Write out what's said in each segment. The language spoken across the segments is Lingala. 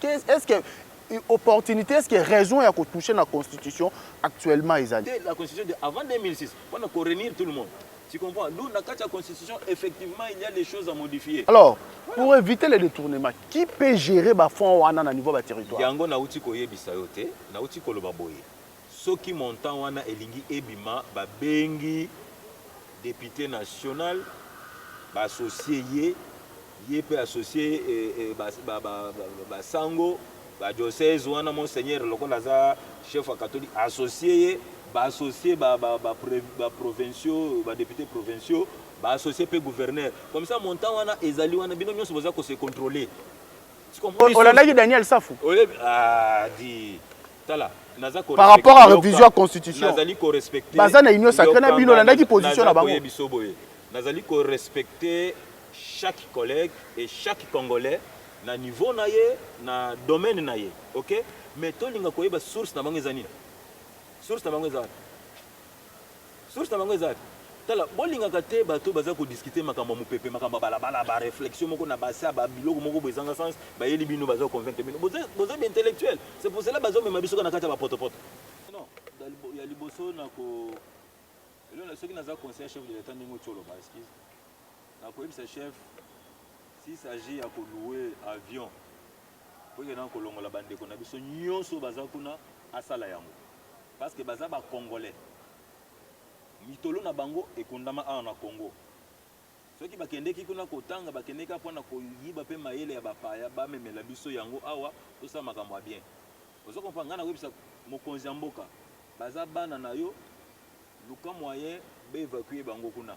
est-ce que opportunité, est-ce que raison il y a toucher la constitution actuellement Isali? La constitution avant 2006, on a réunir tout le monde. Tu comprends? Nous, dans la constitution, effectivement, il y a des choses à modifier. Alors, pour éviter les détournements, qui peut gérer le fonds au niveau du territoire? Yango na uti koye bisayote, na uti koloba boye. Soki montant wana elingi ebima ba bengi député national ba associé yé peut associer ba sango ba diocèse wana monseigneur lokola za chef catholique associé ba associé ba provinciaux ba député provinciaux ba associé pe gouverneur comme ça montant wana ezali wana bino nyonso boza ko se contrôler. Olanda Daniel Safou. Dit tala par rapport à la révision de la constitution. Nazali ko respecter. Bazana union sacrée na bino Olanda qui position na bango. Nazali ko respecter chaque collègue et chaque Congolais na niveau na ye na domaine na ye. OK? Mais to linga ko yeba source na bango ezani. Source na bango ezani. Source na bango ezani. Tala bolinga kate bato baza ko discuter makambo mupepe makambo balabala ba réflexion moko na basa ba biloko moko bezanga sens ba yeli bino baza convaincre bino boza bien intellectuel, c'est pour cela bazo mema biso na kata ba poto. Non ya liboso na ko elo na soki naza conseiller chef de l'état ndingo tsholo ba excuse na ko yebisa chef s'il s'agit ya ko louer avion pour que na ko longola bandeko na biso nyonso baza kuna asala yango parce que baza ba congolais mitolo na bango ekundama awa na Congo. Soki bakendeki kuna kotanga bakendeka pona koyiba pe mayele ya bapaya bamemela biso yango awa tosa makambo bien. Ozo comprendre na webisa mokonzi mboka baza bana na yo luka moyen be évacuer bango kuna.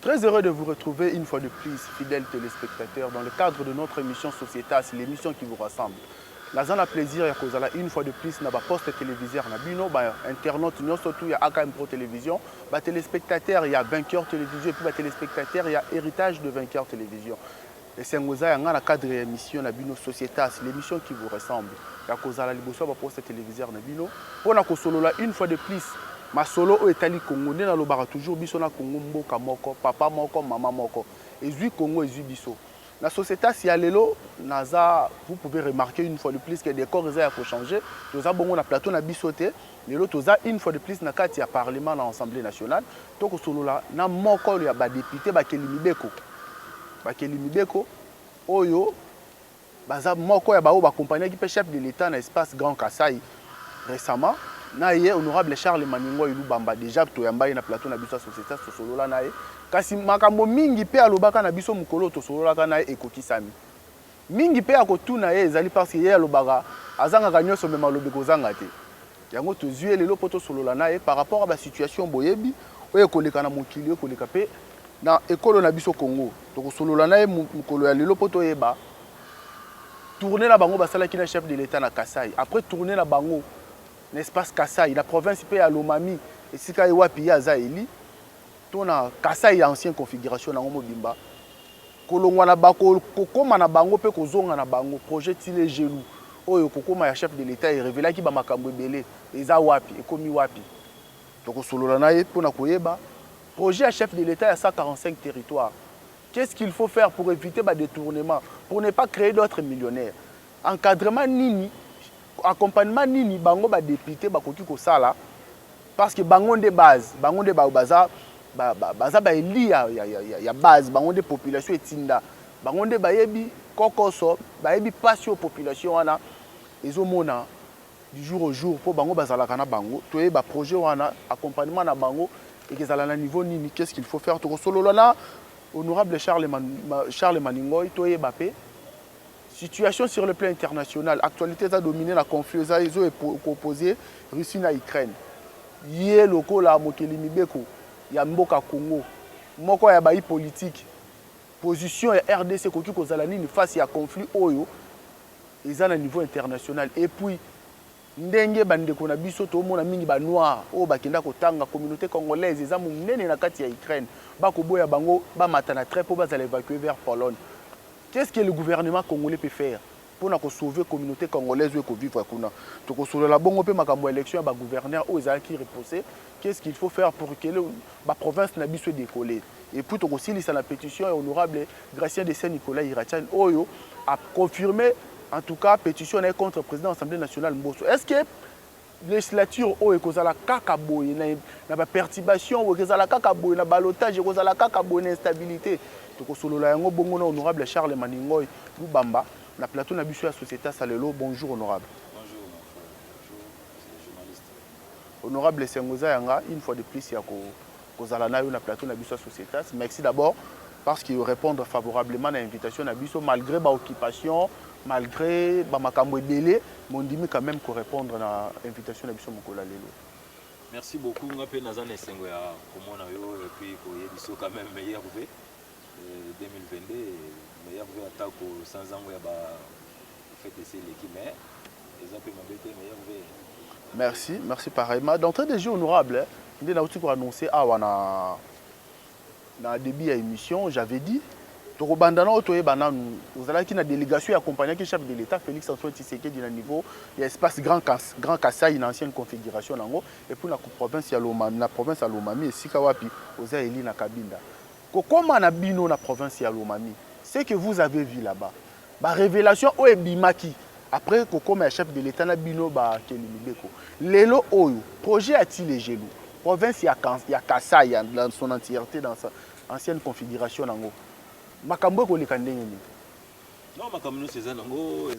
Très heureux de vous retrouver une fois de plus, fidèles téléspectateurs, dans le cadre de notre émission Sociétas, l'émission qui vous rassemble. Nous avons le plaisir de une fois de plus dans le poste téléviseur, internaute, surtout il y a AKM Pro Télévision, téléspectateurs, il y a Vainqueur Télévision, et puis téléspectateurs, il y a Héritage de Vainqueur Télévision. Et c'est dans le cadre de l'émission Sociétas, l'émission qui vous ressemble. Il y a le poste téléviseur, pour nous une fois de plus. Ma solo etali Congo na lobara toujours biso na Congo mboka moko papa moko mama moko ezui Congo ezui biso na société si alelo naza vous pouvez remarquer une fois de plus que des corps ya ko changer toza bongo na plateau na bisoté lelo toza une fois de plus na kati ya parlement na assemblée nationale to ko solola na moko ya ba député ba kelimibeko oyo baza moko ya ba o ba compagnie qui peut chef de l'état na espace Grand Kasai récemment. Naye honorable Charles Maningo Ilubamba déjà to yambaye na plateau na biso société solola naye kasi makambo mingi pe alobaka na biso mukolo to solola ka naye ekokisami mingi pe akotuna ye ezali parce que ye alobaka azanga ka nyoso mema lobi kozanga te yango to zué lelo poto solola naye par rapport à la situation boyebi oyo koleka na mokili koleka pe na ekolo na biso Congo to solola naye mukolo ya lelo poto yeba tourner na bango basala ki na chef de l'état na Kasai après tourner na bango l'espace Kasai, la province peut à l'Omami, et si il y a Pia Zaeli, tona Kasai ancienne configuration na Mobimba. Kolongwa na bako kokoma na bango pe kozonga na bango projet tile gelou. Oyo kokoma ya chef de l'état et révéla ki ba makambo ebele, eza wapi, ekomi wapi. Donc solola na ye pona koyeba, projet à chef de l'état à 145 territoires. Qu'est-ce qu'il faut faire pour éviter ba détournement, pour ne pas créer d'autres millionnaires? Encadrement nini accompagnement nini bango ba député ba koki ko sala parce que bango de base bango de baza ba eli ya base bango de population etinda bango de bayebi kokoso bayebi passion population wana ezomona du jour au jour pour bango bazala kana bango toye ba projet wana accompagnement na bango et que zala na niveau nini qu'est-ce qu'il faut faire to solo na honorable Charles Maningoy toye bapé. Situation sur le plan international, actualité a dominé la conflit opposé Russie et Ukraine. Yé loko la mokeli mibeko ya mboka Congo. Moko ya bayi politique. Position ya RDC koki kozala nini face ya conflit oyo. eza na niveau international. Et puis ndenge bandeko na biso to mona mingi ba noir o bakenda kotanga communauté congolaise eza munene na kati ya Ukraine bakoboya bango ba matana très po bazala évacuer vers Pologne. Qu'est-ce que le gouvernement congolais peut faire pour sauver la communauté congolaise ou vivre kuna to sauver la bongo pe makambo élection ba gouverneur o eza qui reposer? Qu'est-ce qu'il faut faire pour que la province na biso décoller? Et puis to kosilisa la pétition honorable Gratien de Saint-Nicolas Iratian Oyo a confirmé en tout cas pétition contre le président de l'Assemblée nationale Mbosso. Est-ce que la législature o ekozala kaka boye na ba perturbation o ekozala kaka boye na balotage ekozala kaka boye na instabilité? To kosolola yango bongo na honorable Charles Maningoy Lubamba na plateau na biso ya société Salelo. Bonjour honorable. Bonjour mon frère. Bonjour journaliste. Honorable Sengoza Yanga, une fois de plus il y a kozala na yo na plateau na biso ya société. Merci d'abord parce qu'il répond favorablement à l'invitation na biso malgré ba occupation, malgré ba makambo ebele, mon dimi quand même ko répondre à l'invitation na biso mokola lelo. Merci beaucoup ngape nazana sengo ya komona yo et puis ko yebiso quand même meilleur V 2022 meilleur V attaque sans ango ya ba fait essayer l'équipe mais les appels m'embêter meilleur V. Merci, merci pareillement. D'entrée de jeu honorable, il a aussi annoncé à début de l'émission, j'avais dit Torobandana otoye bananu ozala ki na délégation accompagnée qui chef de l'État Félix Antoine Tshisekedi na niveau il y a espace Grand Kassai une ancienne configuration nango et puis la province ya Lomami na province ya Lomami et sika wapi oza eli na Kabinda comment na bino na province ya Lomami c'est que vous avez vu là-bas ba révélation o ebimaki après kokoma ya chef de l'État na bino ba Kelibeko lelo oyo projet a-t-il les genoux province ya Kassai dans son entièreté dans sa ancienne configuration nango makambo ko lekandenge ni non makambo c'est nango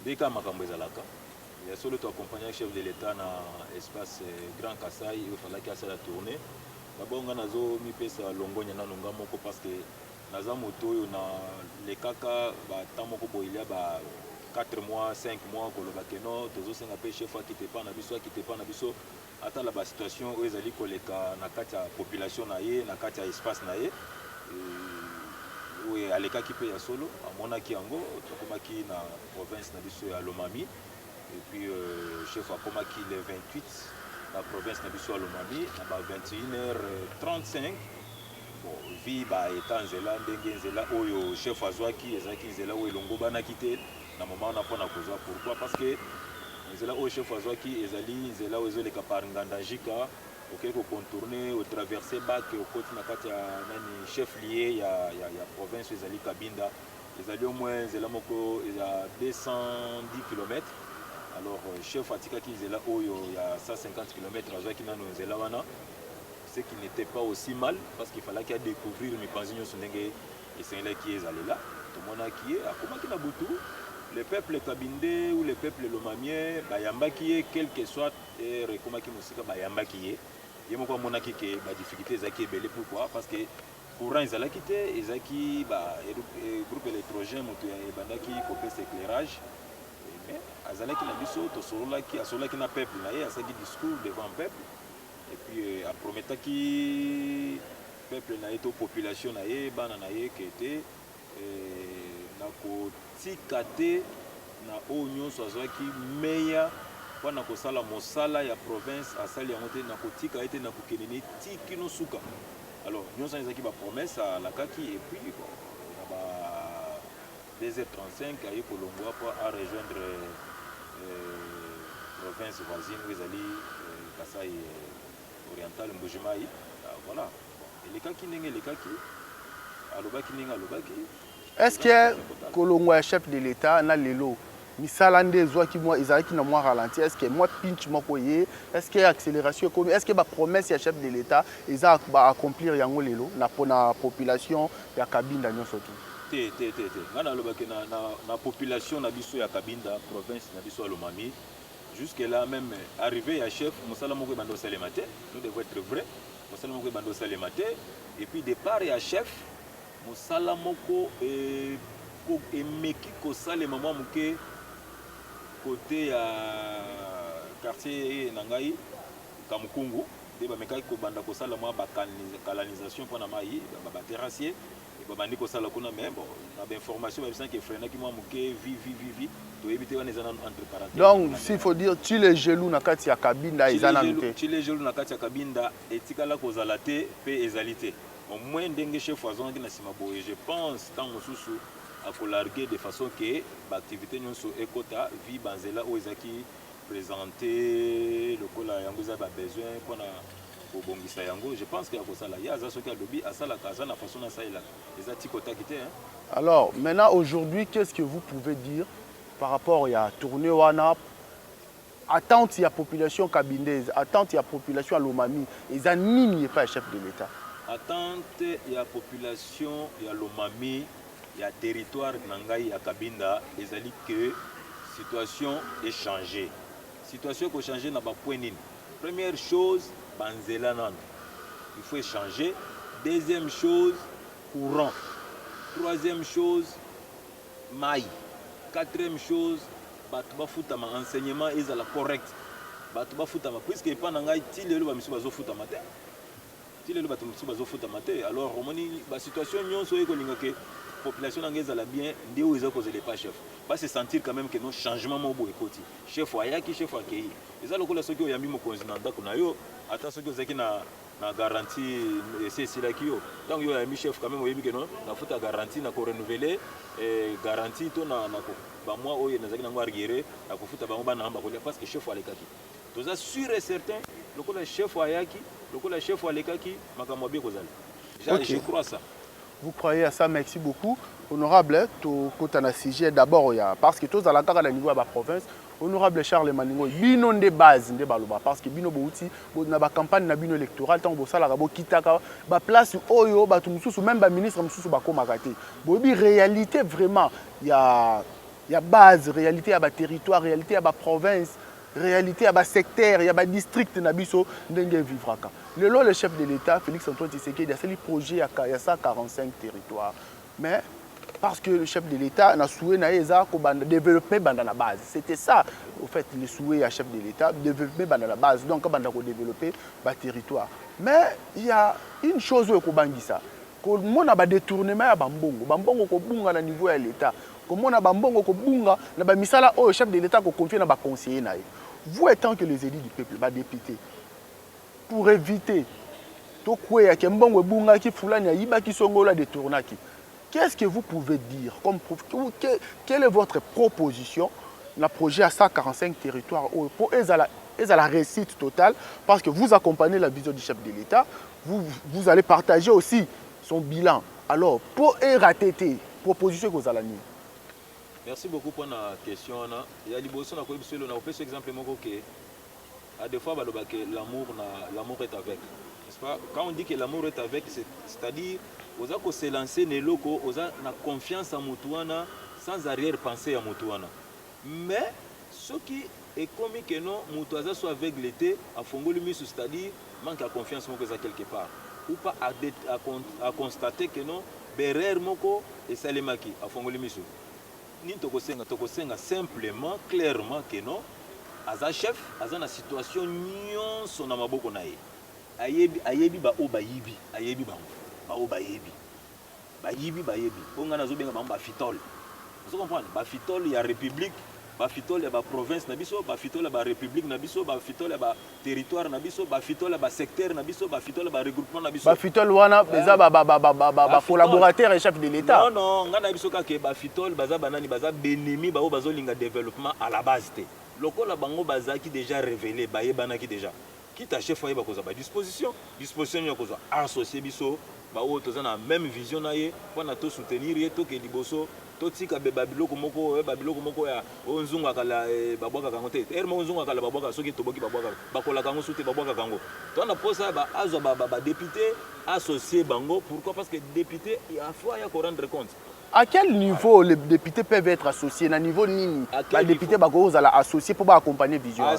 deka makambo ezalaka ya solo to accompagner chef de l'État na espace Grand Kassai il fallait qu'il asa la tournée d'abord nga nazo mi pesa longonya na longa moko parce que naza moto yo na le kaka ba tamoko bo il y a ba 4 mois 5 mois ko loba que non tozo senga pe chef qui te pas na biso ata la ba situation o ezali ko leka na kati ya population na ye na kati ya espace na ye oui aleka ki pe ya solo amonaki yango tokomaki na province na biso ya Lomami et puis chef akomaki le 28 na province na biso ya Lomami na ba 21h35 bon vi ba eta nzela ndenge nzela oyo chef azwaki ezaki nzela oyo elongo banaki te na moment na pona kozwa pourquoi parce que nzela oyo chef azwaki ezali nzela oyo ezoleka par Ngandajika ok ko contourner au traverser bac au côté na kati ya nani chef lié ya province ezali Kabinda ezali au moins zela moko ya 210 km alors chef atika ki zela oyo ya 150 km azaki nano zela wana ce qui n'était pas aussi mal parce qu'il fallait qu'il découvrir mes panzignos sondenge et c'est là qui est allé là tout le monde a qui est comment qui na butu le peuple kabindé ou le peuple lomamien bayamba qui est quel que soit comment qui musika bayamba qui est yemo kwa monaki ke ba difficulté zaki belé pourquoi parce que courant ezalaki te ezaki ba groupe électrogène moto ya bandaki kopé éclairage mais azalaki na biso to asolaki na peuple na ye asaki discours devant peuple et puis a prometaki peuple na ye to population na ye bana na ye ke te na kotika te na oyo nyonso azwaki meya wana kosala mosala ya province asali yango te na kotika ete na kokenene tiki no suka alors nyonso ezaki ba promesse alakaki et puis bon na ba 2h35 aye kolongwa po a rejoindre province voisine où ezali Kasai oriental Mbujimai voilà elekaki ndenge elekaki alobaki ndenge alobaki. Est-ce que kolongwa chef de l'État na lelo misalande zwaki moi ezalaki na moi ralenti est-ce que moi pinch moko ye est-ce que accélération comme est-ce que ba promesse ya chef de l'État eza ba accomplir yango lelo na pona population ya Kabinda nyonso te ngana lobaki na population na biso ya Kabinda province na biso ya Lomami jusque là même arrivé à chef mosala moko bando salema te nous devons être vrai mosala moko bando salema te et puis départ ya chef mosala moko emeki kosalema mwa moke côté ya quartier Nangai Kamukungu de bamekaki kobanda kosala mwa ba canalisation mpona mai ba terrassier et babandi kosala kuna mais bon na bainformation babisana ke frenaki mwa moke vi toyebi te wana eza nano entre parenthèses. Donc s'il faut dire tu les gelou na kati ya kabinda eza nanu te. Tu les gelou na kati ya kabinda etikala kozala te pe ezali te. Au moins ndenge chef azonaki na nsima boye je pense ntango mosusu akolargue de façon ke baactivité nyonso ekota vi banzela oyo ezalaki présente lokola yango eza babesoin mpona kobongisa yango. Je pense que akosala ye aza soki alobi asalaka aza na façon nasalelaka eza tikotaki te. Alors maintenant aujourd'hui qu'est-ce que vous pouvez dire par rapport à tournée wana attente ya population kabindaise, attente ya population à Lomami, eza nini pas chef de l'État? Attente ya population ya Lomami ya territoire nangai ya Kabinda ezali que situation est changée. Situation ko changer na ba point nini. Première chose banzela nan. Il faut échanger. Deuxième chose courant. Troisième chose maille. Quatrième chose batuba futama enseignement ezala correct. Batuba futama puisque pas nangai ti lelo ba misu bazo futama te. Ti lelo batu misu bazo futama te. Alors romoni ba situation nyonso ekolinga ke population anglaise la bien ndi où ils ont causé les pas chef va se sentir quand même que nos changements mobo ekoti chef ayaki chef akei eza lokola soki oyambi mokonzi na ndako na yo ata soki ozaki na garantie c'est là qui yo donc yo yambi chef quand même oyebi que non na futa garantie na ko renouveler garantie to na ba mois oyo nazaki nango arguer na ko futa bango bana amba ko parce que chef alekaki toza sûr et certain lokola chef ayaki lokola chef alekaki makambo bien kozala je crois ça. Vous croyez à ça? Merci beaucoup. Honorable, tout le sujet d'abord, parce que tous à la carte à niveau de la province, honorable Charles Maningo, bino de base, parce que bino bouti, na ba campagne na bino électorale, tant que ça la rabo kitaka, ba place oyo, ba tout mususu, même ba ministre mususu ba komakate. Bobi réalité vraiment, il y a base, réalité à ba territoire, réalité à ba province. Réalité, il y a des secteurs, il y a des districts qui sont vivre. Le chef de l'État, Félix Antoine Tshisekedi, il y a des projets, il y a 145 territoires. Mais parce que le chef de l'État a souhaité développer la base. C'était ça, au fait, le souhait du chef de l'État, développer la base. Donc, il a développé le territoire. Mais il y a une chose qui est ça. Quand on a détournement à Bambongo, Bambongo est au niveau de l'État. Comme on a Bambongo Kobunga, na misala au chef de l'État ko confier na ba conseiller na. Vous étant que les élus du peuple, ba député, pour éviter to kweya ke mbongo bunga ki fulani yiba ki songola détournaki. Qu'est-ce que vous pouvez dire comme quelle est votre proposition dans le projet à 145 territoires pour la réussite totale parce que vous accompagnez la vision du chef de l'État, vous allez partager aussi son bilan. Alors pour RATT, proposition que vous allez dire. Merci beaucoup pour la question. Il y a des personnes qui ont fait exemple que à des fois l'amour est avec. Pas? Quand on dit que l'amour est avec, c'est-à-dire vous avez se lancer dans loko, vous avez confiance en Moutouana sans arrière-pensée à Moutouana. Mais ce qui est comique que non, Moutouaza soit avec l'été, à Fongoli Misu, c'est-à-dire manque de confiance quelque part. Ou pas à constater que non, Berer Moko et Salemaki à Fongoli Misu. Ni tokosenga simplement clairement que non aza chef aza na situation nyonso na maboko na ye ayebi ba o bayibi ayebi ba o bayebi onga nazo benga ba fitole vous comprenez ba fitole ya république ba fitole ya ba province na biso ba fitole ya ba république na biso ba fitole ya ba territoire na biso ba fitole ya ba secteur na biso ba fitole ya ba regroupement na biso ba fitole wana beza ba collaborateur et chef de l'État non ngana biso ka ke ba fitole baza banani baza benemi ba o bazolinga développement à la base te lokola bango baza qui déjà révélé ba yebana ki déjà quitte à chef ayeba koza ba disposition ya koza associé biso ba o toza na même vision na ye pona to soutenir ye to ke liboso totika babiloko moko ya onzunga kala babwaka kango te ermo onzunga kala babwaka soki toboki babwaka bakola kango sute babwaka kango to na posa ba azo ba député associé bango pourquoi parce que député il faut ya ko rendre compte. À quel niveau les députés peuvent être associés? À niveau nini les députés bako za la associer pour accompagner vision à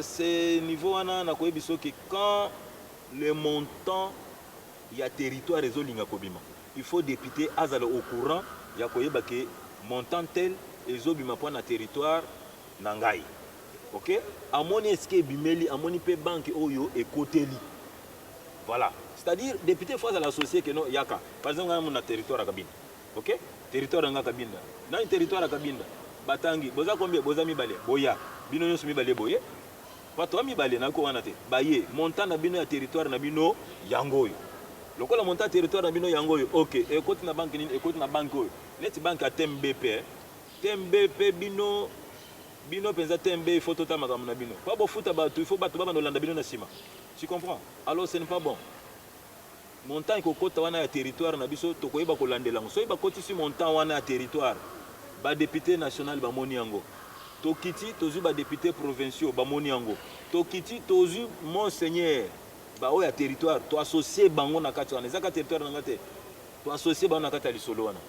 ce niveau on a koyebiso que quand le montant il y a territoire réseau linga kobima il faut député azala au courant ya koyeba ke montant tel ezobima pour na territoire nangai. OK amoni eske bimeli amoni pe banque oyo ekoteli voilà C'est-à-dire, député faut l'associer que non, yaka. Par exemple, on a un territoire à Kabinda. Ok? Territoire à Kabinda. Dans un territoire à Kabinda, Batangi, boza combien? Boza mi balé. Boya. Bino nyos mi balé boye. Pato mi balé na ko wanate. Baye, montant na bino ya territoire na bino yangoyo. Lokola montant territoire na bino yangoyo. OK. Écoute na banque ni, écoute na banque oyo. Net banque a TMBP. TMBP bino penza TMB faut tota makambo na bino. Pas bo futa ba il faut bato ba landa bino na sima. Tu comprends? Alors ce n'est pas bon. Montant ikokota wana ya territoire na biso to koyeba ko landela. So iba kotisi montant wana ya territoire. Ba député national ba moni yango. Tokiti tozu ba député provinciaux ba moni yango. Tokiti tozu monseigneur ba oya territoire to associer bango na kati wana. Ezaka territoire na ngate. To associer bango na kati ya lisolo wana.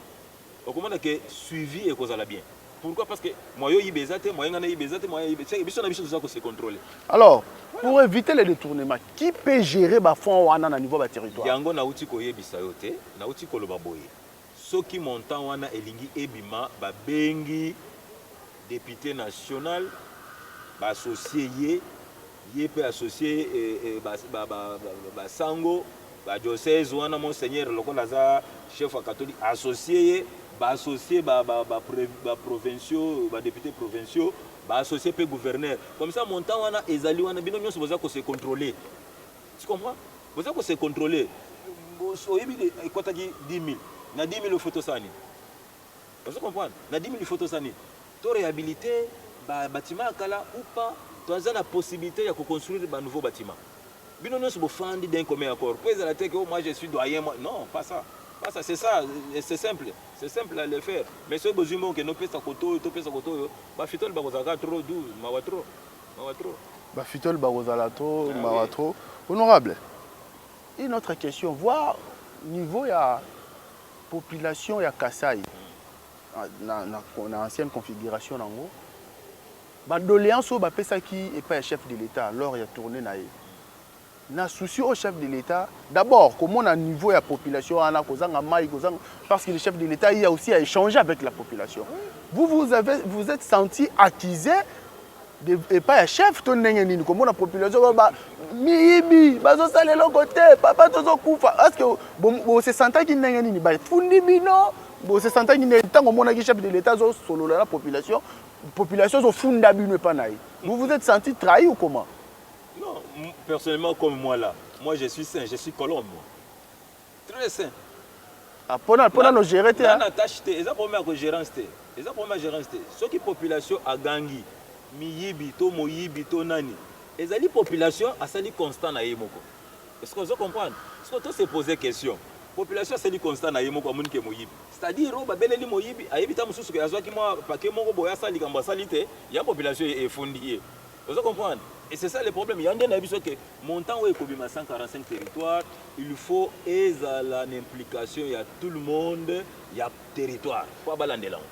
Okomona ke suivi et kozala bien. Pourquoi? Parce que moi yo ibezate, moi ngana ibezate, moi ibezate, biso na biso ça ko se contrôler. Alors, pour éviter les détournements, qui peut gérer ba fonds wana na niveau ba territoire? Yango na uti ko yebisa yo te, na uti ko loba boye. Soki montant wana elingi ebima ba bengi député national ba associé ye pe associé ba sango ba diocèse wana monseigneur lokola za chef catholique associé ba associé ba provinciaux ba députés provinciaux ba associé pe gouverneur comme ça montant wana ezali wana bino nyonso boza ko se contrôler. Tu comprends? Boza ko se contrôler. So yebi ekotaki 10 000 na 10 000 photo sani. Vous comprenez? Na 10 000 photo sani. To réhabiliter ba bâtiment kala ou pas, tu as la possibilité de construire un nouveau bâtiment. Bino nyonso bo fandi d'un commun accord. Puis à la tête que moi je suis doyen moi. Non, pas ça. C'est ça, c'est simple à le faire. Mais ce besoin que nous pèse à côté, bah fitol ba kozaka trop 12, mawa trop. Bah fitol ba kozala trop, mawa trop. Honorable. Une autre question, voir niveau ya population ya Kasai na ancienne configuration nango. Ba doléance ba pesa ki et pas chef de l'État alors il a tourné na ye. Na souci au chef de l'État, d'abord, comment on a niveau de la population, parce que le chef de l'État il a aussi à échanger avec la population. Vous êtes senti accusé et pas un chef, comment la population miibi, côté, papa tozo kufa. Est-ce que vous se sentez qu'il n'y a pas fundi bino, vous se sentez qu'il n'y a pas de chef de l'État solo la population zo funda bino pas naï. Vous vous êtes senti trahi ou comment? Non, personnellement comme moi là, moi je suis saint, je suis colombe. Très saint. Ah, pendant nos gérer te. Na tâche te, eza première que gérance te. Eza première gérance te. Ce qui population a gangi, miyibi to moyibi to nani. Ezali population asali constant na yemoko. Est-ce que vous comprenez? Est-ce que tu se poser question? Population asali constant na yemoko amuni ke moyibi. C'est-à-dire ba beleli moyibi, ayebi ta mususu ke azwa ki moi paquet moko boya sali kamba salite, ya population est fondée. Vous comprenez? Et c'est ça le problème. Il y a un avis que montant où il y a 145 territoires, il faut l'implication, il y a tout le monde, il y a territoire.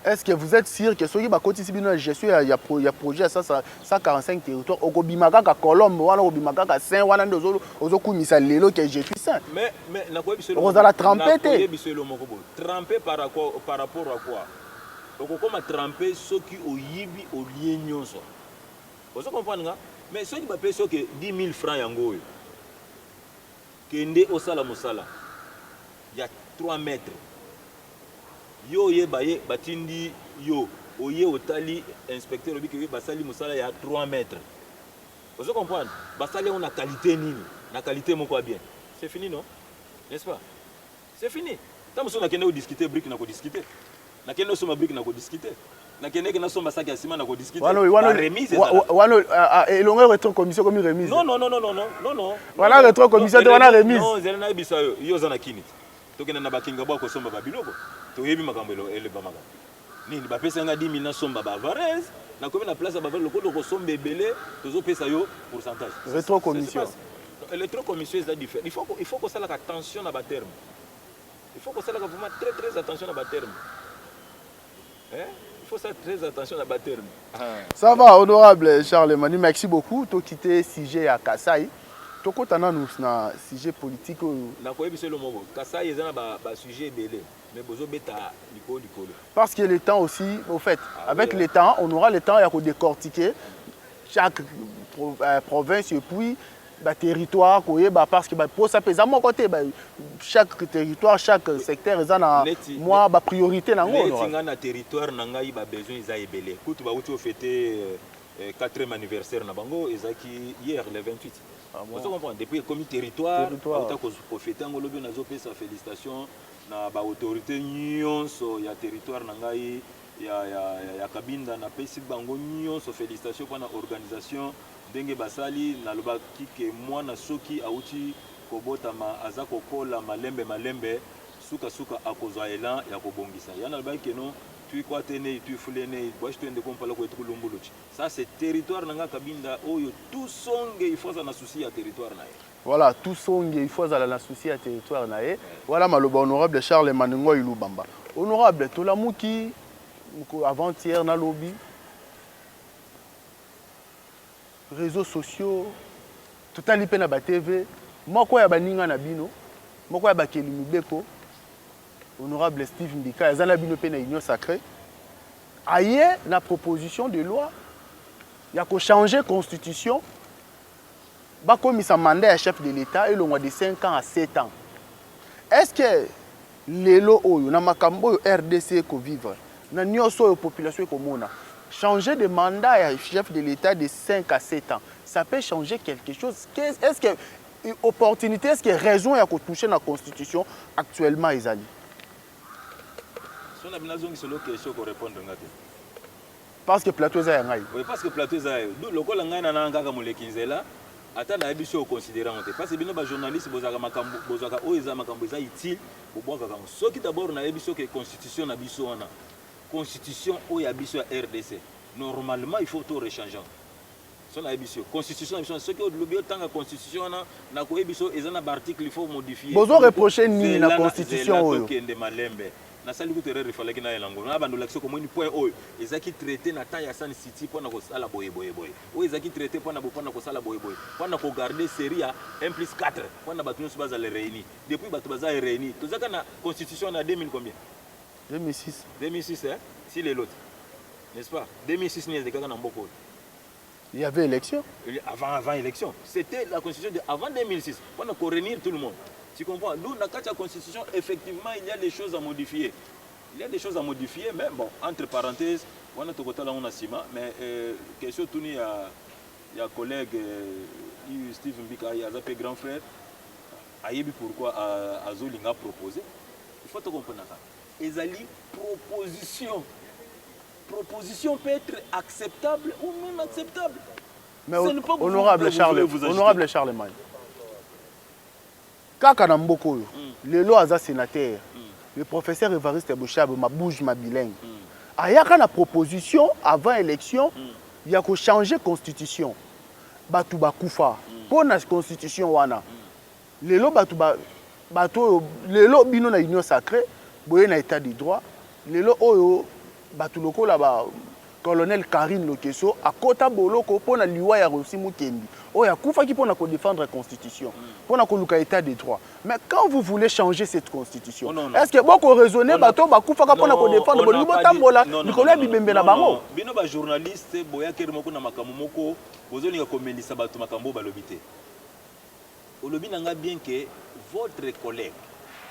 Est-ce que vous êtes sûr que ce qui est gestion, il y a projet à 145 territoires, au Kobimaka, Colombe, au Kobimaka, Saint, au Zokumisa, Lelo, que je suis saint. Mais, on va la tremper. Tremper par rapport à quoi? Donc, comment tremper ceux qui ont yibi au lien. Vous comprenez? Mais ceux qui m'appellent 10 000 francs yango, kende osala mosala, il y a 3 mètres. Yo ye baye batindi yo, oye otali inspecteur obi ke basali mosala il y a 3 mètres. Vous comprenez? Basali on a qualité nini, na qualité moko bien. C'est fini non? N'est-ce pas? C'est fini. Tant que on a kende discuter brique na ko discuter. Na kende soma brique na ko discuter. Na kende na somba saki asima na ko discuter. Remise et l'on retro commission comme remise. Non. Voilà retro commission de wana remise. Non, zena bisa yo zana kinit. Tokena na bakinga bwa ko somba babiloko. To yebi makambo ele bamaka. Nini ba pesa nga 10 000 na somba ba Varese, na komi na place ba loko ko sombe belé, tozo pesa yo pourcentage. Retro commission. Retro commission est différent. Il faut que ça la attention à bas terme. Il faut que ça la vraiment très attention à bas terme. Hein? Il faut faire très attention à bas terme. Ça va, honorable Charles Manu, merci beaucoup. Tu as quitté sujet à Kasai. Tu as quitté un sujet politique. Parce que le temps aussi, au fait, avec le temps, on aura le temps de décortiquer chaque province et puis territoire parce que pour ça pesa mon côté chaque territoire chaque secteur ils ont moi priorité na territoire na ngai ba besoin ils a ebele kutu ba uti fêter 4e anniversaire na bango ezaki hier le 28 vous comprenez depuis comme territoire autant que fêter ngolobi nazo pesa félicitations na ba autorité nyonso ya territoire na ngai ya Kabinda na pesi bango nyonso félicitations pour la organisation ndenge basali na lobaki ke mwana soki auti kobotama aza kokola malembe suka akozwa elan ya kobongisa yana lobaki ke non tu quoi tene tu fulene bosh tu ndeko mpala ko etu lumbuluchi ça c'est territoire nanga Kabinda oyo tout songe il faut na souci ya territoire na ye voilà tout songe il faut na souci ya territoire na ye voilà maloba honorable Charles Maningo Ilubamba honorable tolamuki avant-hier na lobby réseaux sociaux totali pe na ba TV moko ya baninga na bino moko ya bakeli mibeko honorable Steve Mbika azana bino pe na union sacrée aye na proposition de loi ya ko changer constitution ba komisa mandat ya chef de l'état et longwa de 5 ans à 7 ans est-ce que lelo oyo na makambo RDC ko vivre na nyonso yo population ko mona changer de mandat à chef de l'État de 5 à 7 ans, ça peut changer quelque chose. Est-ce que opportunité, est-ce qu'il y a raison à toucher la Constitution actuellement, Isali? Parce que plateau est un oui, parce que plateau est un le col en gagnant un gaga molekinzela, attends la émission considérant parce que bien les journalistes bozaka makambo bozaka oiza makambo za utile boboka kango. Ce qui d'abord na émission que constitution na biso wana. Constitution ou yabiso RDC normalement il faut tout rechanger son yabiso constitution ce que le bio tant la constitution na ko yabiso ezana article il faut modifier bozo reprocher ni la constitution oyo kende malembe na sali ko terre fallait que na elango na bando l'action comme une point oyo ezaki traité na temps ya San City pour na ko sala boye o ezaki traité pour na ko sala boye pour na ko garder série à 1+4 pour na batu baza les réunis depuis batu baza réunis tozaka na constitution na 2000 combien 2006. 2006, hein? Si les l'autre. N'est-ce pas? 2006, il y avait élection. Avant élection. C'était la constitution avant 2006. On a réunir tout le monde. Tu comprends? Nous, dans la constitution, effectivement, il y a des choses à modifier. Il y a des choses à modifier, mais bon, entre parenthèses, on a tout le temps, on a Sima, mais question tournée il y a un collègue, Steve Mbika, il y a un grand frère, Ayebi pourquoi Azoling a proposé. Il faut te comprendre ça. Ezali proposition peut être acceptable ou non acceptable. Mais honorable Charlemagne, kaka na mboko yo lelo aza sénateur le professeur Évariste Bouchab ma bouge ma bilingue ayaka na proposition avant élection il y a ko changer constitution batu bakufa pour na constitution wana lelo batu lelo bino na union sacrée boye na état de droit lelo oyo batu loko la ba colonel Karine Lokeso akota boloko pona liwa ya Rossi Mukendi oya kufa ki pona ko défendre la constitution pona ko luka état de droit mais quand vous voulez changer cette constitution est-ce que boko raisonner bato ba kufa ka pona ko défendre bolingo botambola likolo bibembe na bango bino ba journaliste boya keri moko na makambo moko bozoni ka komelisa bato makambo balobité olobi nanga bien que votre collègue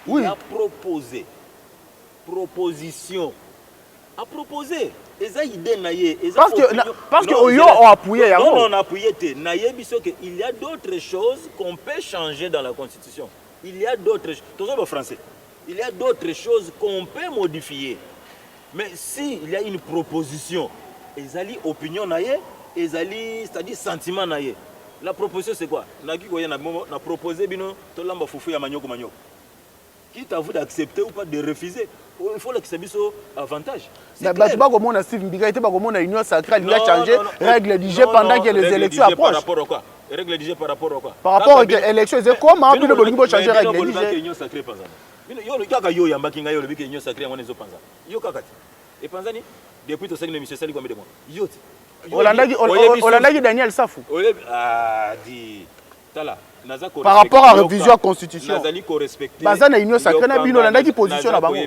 oui. a proposé proposition a proposé eza idée naie parce que oyo a appuyé non on a appuyé té naie biso que il y a d'autres choses qu'on peut changer dans la constitution il y a d'autres choses français il y a d'autres choses qu'on peut modifier mais si il y a une proposition ezali opinion naie ezali c'est-à-dire sentiment naie la proposition c'est quoi naki koya na proposer bino to lamba fufu ya manyoko quitte à vous d'accepter ou pas de refuser il faut l'accepter avantage. Mais tu vas comment Steve Mbika, tu vas comment l'union sacrée il a changé règle du jeu pendant que les élections approchent. Par rapport à quoi? Règle du jeu par rapport à quoi? Par rapport aux élections, c'est comment le Bolivie changer règle du jeu? L'union sacrée par exemple. Yo le kaka yo yamba kinga yo le biki union sacrée ngone zo panza. Yo kaka. Et panzani depuis to segné monsieur Sali combien de mois? Yo. Olandaki Daniel Safou. Ah di tala. Par rapport à la révision constitution, nazali ko respecter bazana union sacrée na bino landaki position na bango.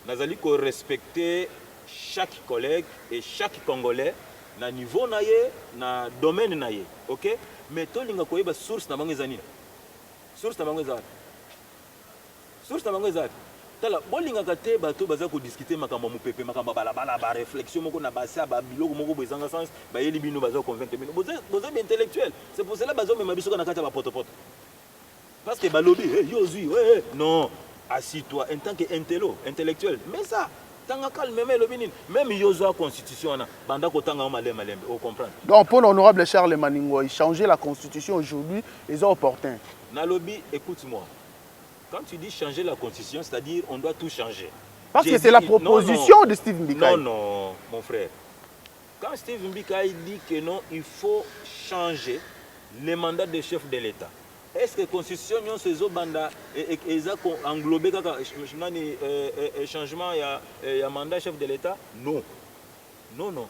Nazali ko respecter chaque collègue et chaque Congolais na niveau na ye na domaine na ye, ok, mais tolinga koyeba source na bango eza nini, source na bango eza source na bango eza tala bolingaka te bato baza kodiscute makambo mopepe makambo balabala ba réflexion moko na basa ba biloko moko bezanga sens bayeli bino baza convaincre bino boza bien intellectuel, c'est pour cela bazo mema biso na kati ba poto poto parce que balobi yo zui non, assis-toi en tant que intellectuel, mais ça tanga calme même yozo constitution na banda ko tanga malembe on comprend. Donc pour l'honorable Charles Maningo, changer la constitution aujourd'hui est opportun. Nalobi, écoute-moi. Quand tu dis changer la constitution, c'est-à-dire on doit tout changer. Parce que c'est la proposition de Steve Mbika. Non, mon frère. Quand Steve Mbika dit que non, il faut changer le mandat de chef de l'État. Est-ce que la constitution ces banda englobé le changement il y a mandat chef de l'État? Non. Non.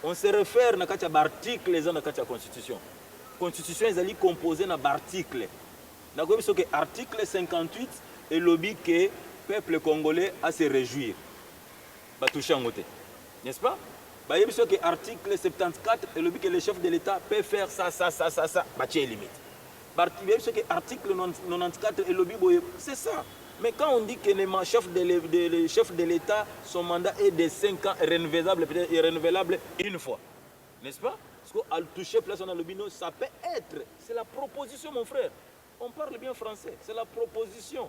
On se réfère à l'article de la constitution. La constitution est composée d'articles. L'article 58 est lobby que le peuple congolais a se réjouir. N'est-ce pas? L'article 74 est lobby que le chef de l'État peut faire ça. Limite. L'article 94 est lobby, c'est ça. Mais quand on dit que le chef de l'État, son mandat est de 5 ans renouvelable une fois. N'est-ce pas? Parce qu'à toucher place on a le bino, ça peut être. C'est la proposition, mon frère. On parle bien français, c'est la proposition.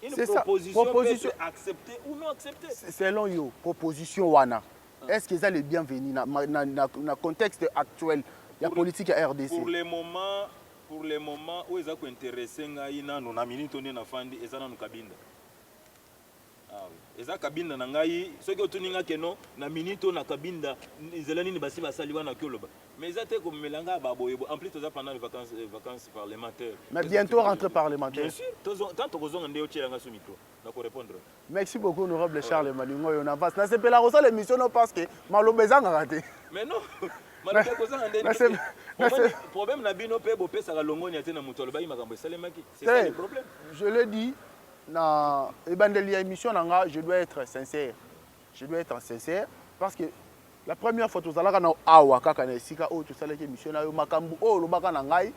Une proposition peut être acceptée ou non acceptée. Selon vous, proposition wana, est-ce que ça est bienvenu dans le contexte actuel de la politique à RDC? Pour le moment, où ils ont intéressé, ils ont minute on est fandi, ils ont kabinda. Ah oui. Ils ont kabinda nangai, ceux qui ont tenu que non, na minute on a kabinda, ils ont ni basi basaliwa na kyoloba. Mais ils ont été comme melanga baboyebo. En plus, pendant les vacances parlementaires. Mais bientôt rentrée parlementaire. Bien sûr. Tant que vous avez un déotier sur micro, d'accord répondre. Merci beaucoup, honorable Charles Maningo. On avance. Na c'est la rosa l'émission parce que malobezang a raté. Mais non. Le problème na bino pe bopé ça longo ni atena mutolo ba imakambo salemaki. C'est ça le problème. Je le dis na ebandeli émission nanga, je dois être sincère. Je dois être sincère parce que la première fois tous allaka na awa kaka na esika o to salaki émission na yo makambu o lobaka na ngai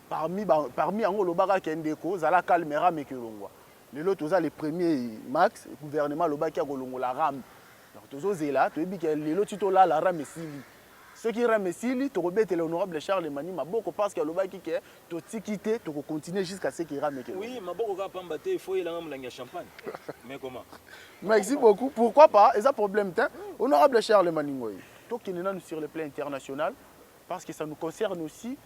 parmi yango lobaka kendeko zala calmera mekelongwa. Lelo toza les premiers max gouvernement lobaki ya kolongola ram. Donc tozo zela to ebiki lelo tito la ram esili. Ceux qui remercient, tu rebêtes l'honorable Charles Mani Maboko parce que l'obaki qui est tout quitté, tu continuer jusqu'à ce qu'il rame. Oui, Maboko va pas il faut y aller à champagne. Mais comment? Merci beaucoup. Pourquoi pas? Et ça problème honorable Charles Mani Ngoy. Toi qui est là sur le plan international parce que ça nous concerne aussi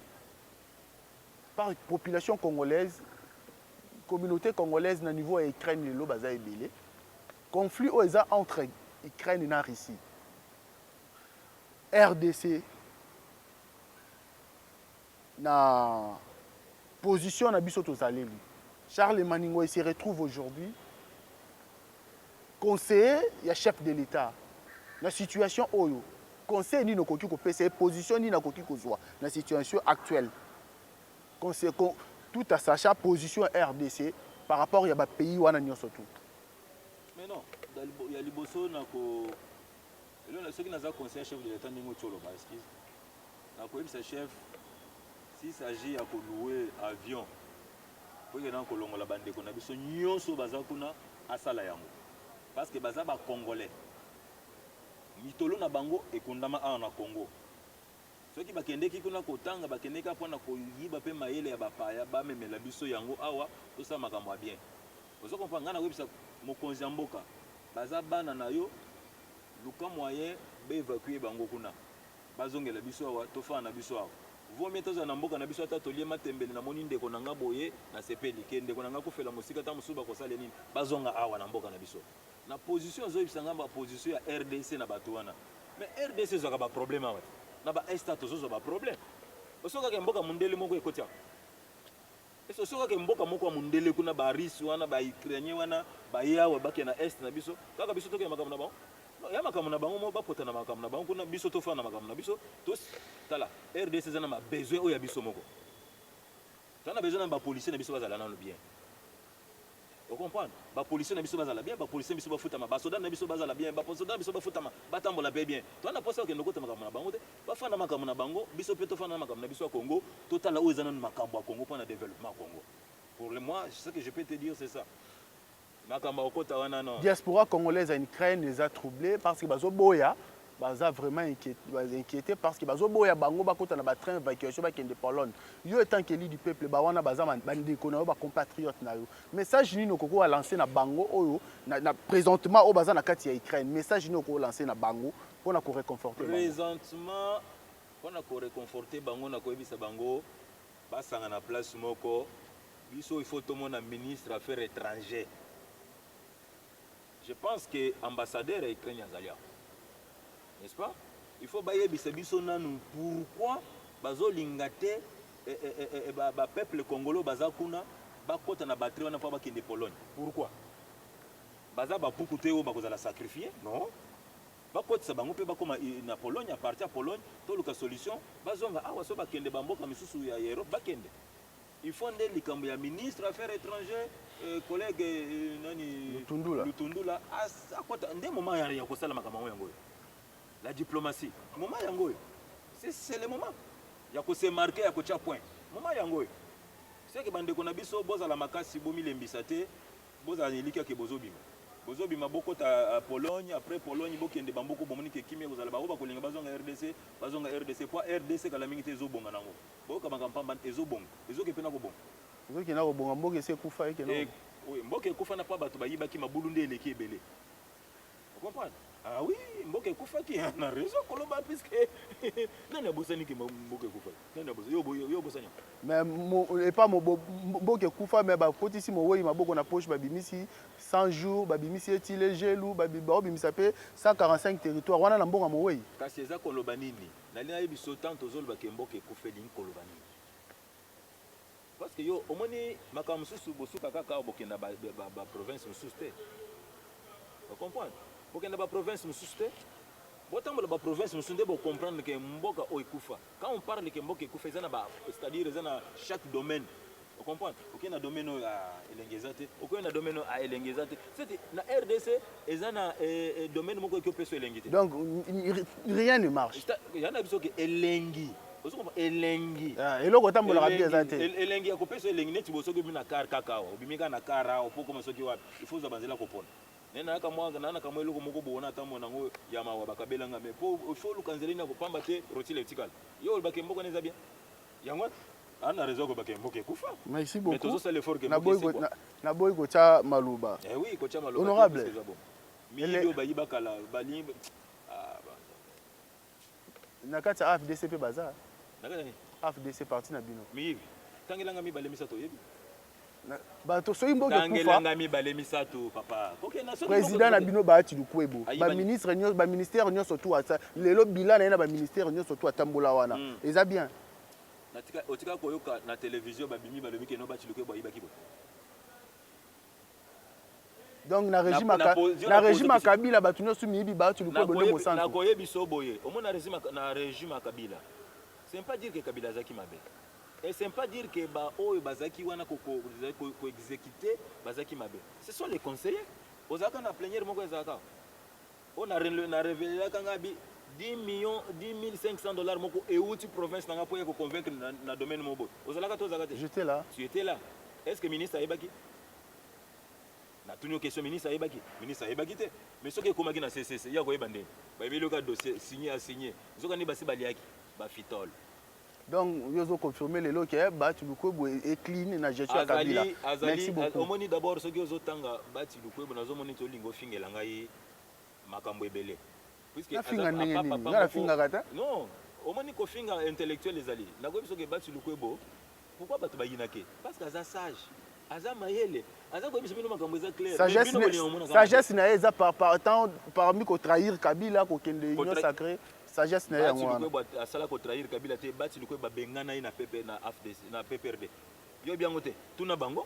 par la population congolaise, communauté congolaise na niveau Ukraine le baza ebele. Conflit entre Ukraine et la Russie. RDC na position na biso tozaleli. Charles Maningo se retrouve aujourd'hui conseiller ya chef de l'État. La situation oyo conseil ni nokoki ko pesa position ni nakoki kozwa na situation actuelle. Conseil tout à sachant position RDC par rapport ya ba pays wana nyonso tout. Mais non, il y a liboso na ko ce qui nous a conseillé chef de l'État Ningo Tcholo, excuse. Ce chef, s'il s'agit de louer avion, pour que nous colongo la bande de Konabiso, nous sommes à Salayango. Parce que Baza ba Congolais. Mitolo na bango et Kondama a na Congo. Ceux qui bakende qui kuna kotanga bakende ka pona ko yiba pe maele ya bapaya ba meme la biso yango awa tout ça makambo bien. Vous comprenez ngana webisa mokonzi mboka. Baza bana na yo luka moyen ba évacuer bango kuna bazongela biso awa tofa na biso awa vaut mieux toza na mboka na biso ata tolie matembele na moni ndeko na nga boye na sepeli ke ndeko na nga kofela mosika ta musuba ko sala nini bazonga awa na mboka na biso na position zo ibisanga ba position ya RDC na bato wana mais RDC zo ka ba problème awa na ba estat zo ba problème osoka ke mboka mundele moko ekotia eso soka ke mboka moko mundele kuna ba risu wana ba Ukraine wana ba yawa bake na est na biso kaka biso toke makambo na ba ya makambo na bango mo bapota na makambo na bango kuna biso tofa na makambo na biso tous tala RDC zana ma besoin oya biso moko tana besoin na ba policier na biso bazala na bien vous comprenez ba policier na biso bazala bien ba policier biso bafuta ma ba soldat na biso bazala bien ba soldat biso bafuta ma batambola pe bien tana posa ke ndoko makambo na bango te ba bafana makambo na bango biso pe tofana makambo na biso ya Congo totala oyo ezana makambo ya Congo pour le développement ya Congo. Pour moi, ce que je peux te dire c'est ça. Makambo okota wana non. Diaspora congolaise en Ukraine les a troublés parce que bazo boya baza vraiment inquiété parce que bazo boya bango bakota na ba train évacuation ba kende Pologne. Yo étant qu'élu du peuple bawana baza bandeko na ba compatriotes na yo. Message ni nokoko a lancé na bango oyo na présentement au baza na kati ya Ukraine. Message ni nokoko lancé na bango pour na ko réconforter. Présentement pour na ko réconforter bango na ko yebisa bango basanga na place moko biso il faut tout mon ministre affaires étrangères. Je pense que l'ambassadeur est ukrainien, n'est-ce pas? Il faut bailler biso nanu pourquoi bazo lingate ba peuple congolais bazakuna ba kota na batterie na pa ba kende Pologne. Pourquoi? Baza ba pukuté o ba kozala sacrifier? Non. Ba kota bango pe ba koma na Pologne à partir à Pologne, to luka solution bazonga awa so ba kende bamboka misusu ya Europe ba kende. Il faut ndé likambo ya ministre affaires étrangères collègue nani Lutundula akota ndé moment ya kosala makambo yango. La diplomatie moment yango c'est le moment ya ko se marquer ya ko tia point moment yango c'est que bande ko na biso boza la makasi bomi lembisa te boza elika ke bozobima bokota Pologne après Pologne bokende bamboko bomoni ke kimia kozala ba ba kolinga bazonga RDC po RDC kala mingi te ezobonga nango boka makampamba ezobonga ezoke pena ko bonga ezoke na ko bonga mboke se kufa eke no oui mboke kufa na pa bato bayibaki mabulu nde eleki ebele vous comprenez? Ah oui, mboke kufa ki na raison koloba puisque nani abosani ki mboke kufa nani abosani yo bosani mais et pas mboke kufa mais ba potisi mo woyi maboko na poche ba bimisi 100 jours ba bimisi etile gelu ba bimisa pe 145 territoires wana na mbonga mo woyi kasi eza koloba nini nali na yebiso tant ozoloba ke mboke kufa lingi koloba nini parce que yo omoni makambo susu bosuka kaka bokenda ba province mususu te vous comprenez? Pour que la province nous suste, la province nous sunde pour comprendre que mboka oikufa. Quand on parle que mboka oikufa, c'est-à-dire dans chaque domaine. Vous comprenez? Aucun domaine à Elengezate, aucun domaine à Elengezate. C'est la RDC et dans domaine moko qui peut se Elengete. Donc rien ne marche. Il y en a qui sont Elengi. Vous comprenez? Elengi. Et là, quand on la bien zate. Elengi a coupé sur Elengi, net boso que bina car cacao, bimika na cara, au pour comme ça qui va. Il faut s'abanzer la copone. Nena kama nana kama eloko moko bona tambo nango ya mawa bakabelanga mais po faut lukanzelina ko pamba te roti letikal yo ba kemboko neza bien yango ana raison ko ba kemboke kufa merci beaucoup mais tozo ça l'effort que na boy ko cha maluba eh oui ko cha maluba honorable milio ba yibakala bali na kata AFDC bazar nakana ni AFDC parti na bino mi tangelanga mi balemisa to yebi bato soki mboke kufa président na bino baati lukwebo baministre nyonso baministère nyonso tu ata lelo bilan na ye na baministère nyonso tu atambola wana eza bien otika koyoka na télévision babimi balobi ke no baati lukwebo ayibaki bo donc na régime ya Kabila bato nyonso miyibi baati lukwebo nde mosantu nakoyebiso boye omona na régime ya Kabila c'est pas dire que Kabila azaki mabe. Et c'est pas dire que oyo bazaki wana ko exécuter bazaki mabe. Ce sont les conseillers. Ozaka na plénière moko ezaka. On a révélé kanga bi 10 500 $ moko euti province nanga po ko convaincre na domaine mobo. Ozalaka to zakate. J'étais là. Tu étais là. Est-ce que ministre ayebaki? Na tuni question ministre ayebaki. Ministre ayebaki te. Mais ce que komaki na CCC ya ko yebande. Ba yebeli ka dossier signé. Zoka ni basi baliaki ba fitol. Donc, ils ont confirmé les lots qui est battu le coup et clean na gestion à Kabila. Merci beaucoup. Au moni d'abord ce que ils ont tanga battu le coup na zo moni to lingo fingela ngai makambo ebele. Puisque na finga kata. Non, au moni ko finga intellectuel les alliés. Na ko biso ke battu le coup pourquoi battu bayina ke? Parce que aza sage. Aza mayele. Aza ko biso bino makambo eza clair. Sagesse na eza parmi ko trahir Kabila ko kende union sacrée. Sagesse na yango wana asala ko trahir Kabila te bati lukwe babengana na PP na AFDC na PPRD yo biango te tuna bango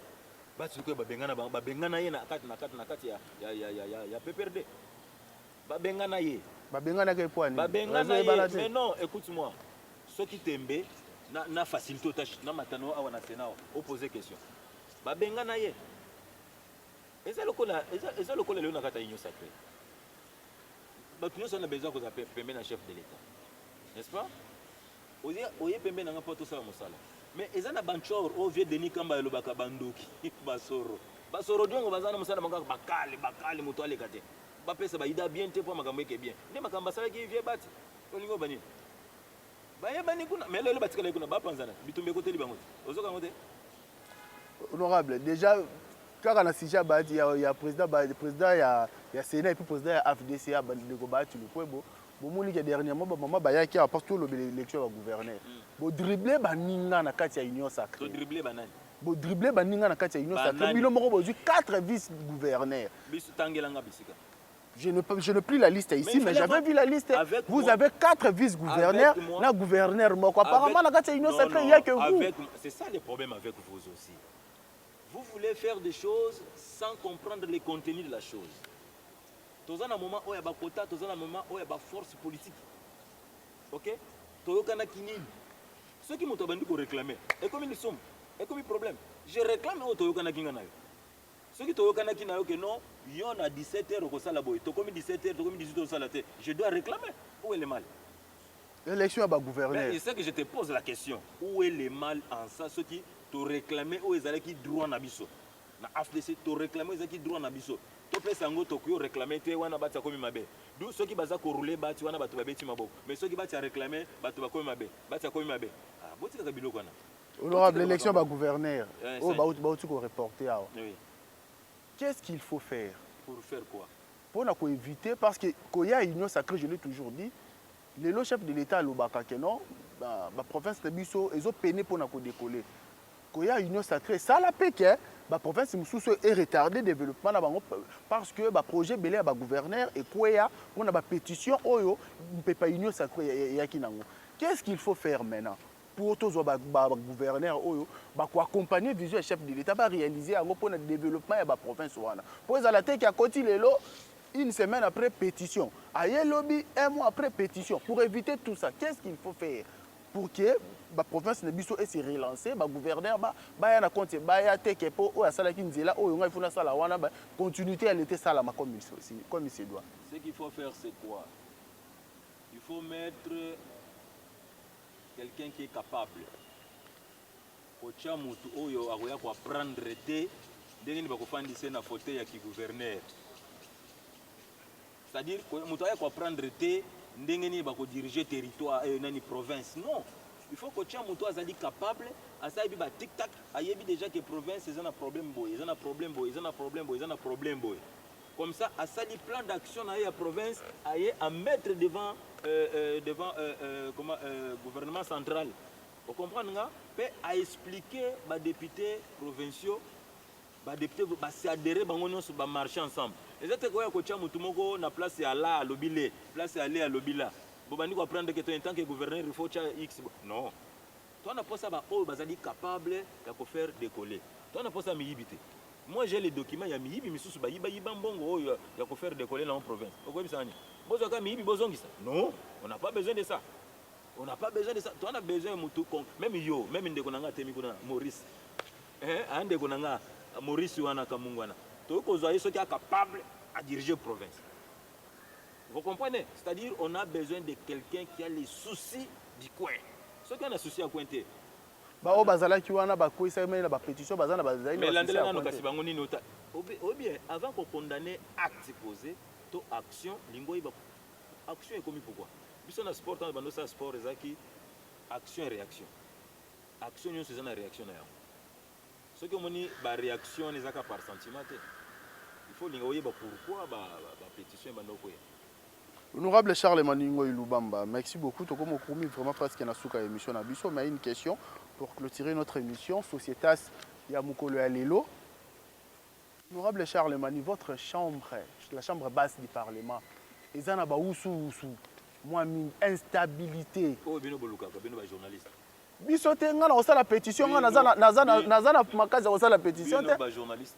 bati lukwe babengana ye na kati ya PPRD babengana ye ke poani babengana ye mais non écoute-moi soki tembe na facilité tâche na matano awa na Sénat opposer question babengana ye eza lokola leo na kata union sacrée. On a besoin de permettre un chef de l'État. N'est-ce n'est-ce pas? Oye pembe nanga poto ça mosala. Mais ezana banchor o vie Denis Kamba elobaka bandoki basoro. Basoro diongo bazana mosala manga bakali moto alekate. Ba pesa ba ida bien te po makambo ke bien. Nde makamba sala ki vie bati. Olingo bani. Ba ye bani kuna mais lelo batikala kuna ba panzana. Bitumbe kote libango. Ozoka ngote. Honorable, déjà quand on a signé il y a président il y a Sénat et puis président ya FDCA bandeko ba tu le poebo. Bon moni que dernièrement maman ba ya qui a partout l'élection au gouverneur. Bon dribbler ba ninga na kati ya union sacrée. Dribbler banani. Bon dribbler ba ninga na kati ya union sacrée. Bino moko bozu 4 vice-gouverneurs. Bisu tangelanga bisika. Je ne plus la liste ici, mais j'avais vu la liste. Vous avez 4 vice-gouverneurs, un gouverneur moko. Apparemment, la kati ya union sacrée, il n'y a que vous. C'est ça le problème avec vous aussi. Vous voulez faire des choses sans comprendre le contenu de la chose. Dans un moment où il y a des quotas, dans un moment où il y a des forces politiques. Ok? Toyokana Kinil. Ceux qui m'ont demandé pour réclamer, et comme ils sont, et comme ils problème, je réclame au Toyokana Kingana. Ceux qui Toyokana Kingana, que non, il y en a 17h au Salaboy, comme 17h, comme 18h au Salaté. Je dois réclamer. Où est le mal? L'élection à gouverneur. C'est ça que je te pose la question. Où est le mal en ça? Ceux qui te réclament, où est-ce qui droit en abisso? Na FDC, te réclamer, où est-ce qui droit en abisso? Tu peux s'engo Tokyo réclamer, tu es wana bati comme mabe. D'où ceux qui baza rouler bati wana batu babeti mabo. Mais ceux qui bati réclamer, batu ba comme mabe. Bati comme mabe. Ah, boti ka bilo kwana. Honorable, l'élection à gouverneur. Oh, bah tu ko reporter. Oui. Qu'est-ce qu'il faut faire? Pour faire quoi? Pour éviter, parce que quand il y a une union sacrée, je l'ai toujours dit, le chef de l'État, l'Obaka Kenon, la province de Bisso, ils ont peiné pour décoller. Quand il y a une union sacrée, ça la paix, la province est retardée le développement parce que le projet belé à gouverneur et quoi on a une pétition, on ne peut pas union sacrée. Qu'est-ce qu'il faut faire maintenant? Pour tous les gouverneurs, pour accompagner le chef de l'État, pour réaliser le développement de la province. Pour la tête qui a continué une semaine après pétition, ailleurs lobby, un mois après pétition. Pour éviter tout ça, qu'est-ce qu'il faut faire pour que la province de Bisso se relance, le gouverneur va continuité à l'été comme il se doit. Ce qu'il faut faire, c'est quoi? Il faut mettre quelqu'un qui est capable. Kocha mutu oyo akoya ko prendre té ndenge ni bakofandisa na fauteuil ya ki gouverneur. C'est-à-dire mutu aya ko prendre té ndenge ni bako diriger territoire nani province. Non. Il faut que kocha mutu azali capable asabi ba tic tac ayebi déjà que province ils ont un problème boy, ils ont un problème boy, ils ont un problème boy, ils ont un problème boy. Comme ça, à ça, plan d'action dans la province, à mettre devant gouvernement central. Vous comprenez? À expliquer aux députés provinciaux, aux députés, à s'adhérer, à marcher ensemble. Les autres, quand vous avez na place à la lobile, place à aller à lobila. Vous allez apprendre que en tant que gouverneur, il faut X. Non. Toi, on n'a pas ça, vous êtes capable de faire décoller. Toi, on n'a pas ça, mais moi j'ai les documents, il y a miyibi misusu ba yiba mbongo il y a ko faire décoller dans la province. Pourquoi ça ni? Bozo ka miyibi bozongi ça. Non, on n'a pas besoin de ça. On n'a pas besoin de ça. Toi on a besoin mutu même yo, même ndeko nanga temi kuna Maurice. Ande ko nanga Maurice wana kamungwana. To ko zo yeso qui est capable à diriger province. Vous comprenez? C'est-à-dire on a besoin de quelqu'un qui a les soucis du coin. Ceux qui ont les soucis à cointer. Ba o bazala ki wana ba koisa mais la pétition bazana bazali mais landela na kasi bango nini ota ou bien avant qu'on condamne acte posé to action lingo iba action est commis pourquoi biso na sport dans bando ça sport ezaki action et réaction action nyonso eza na réaction na yango soki omoni ba réaction ezaka par sentiment te il faut lingo yeba pourquoi ba pétition bando ko. Honorable Charles Maningo Ilubamba, merci beaucoup. Tu as mis vraiment presque une émission à Bisso, mais une question pour clôturer notre émission. Sociétas Yamukolo Alelo. Honorable Charles Mani, votre chambre, la chambre basse du Parlement, ils en ont moi, une instabilité. Oh, bien au journaliste. Bisso tenga na la pétition nazana makaza osa la pétition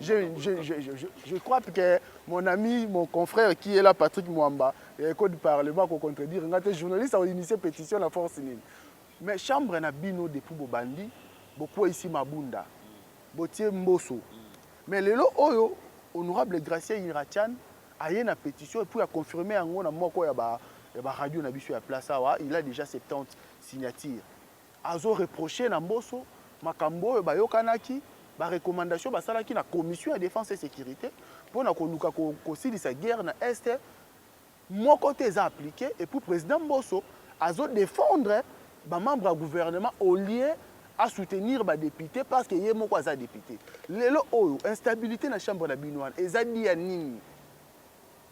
je crois que mon ami mon confrère qui est là Patrick Mwamba code du parlement ko contredire ngate journaliste a initié pétition la force nini mais chambre na bino depuis bobandi beaucoup ici mabunda botie mboso mais lelo oyo honorable Gracia Irachan a une pétition et puis a confirmé yango na moko ya et bah radio na biso ya place awa, il a déjà 70 signatures. Azo reproché na mboso makambo oyo bayokanaki ba recommandation basalaki na commission de défense et sécurité pour na koluka kosilisa guerre na est moko te eza appliqué et pour président Mbosso azo défendre ba membre du gouvernement au lieu à soutenir ba député parce que yé moko aza député. Lelo oyo instabilité na chambre na binoane eza dia nini?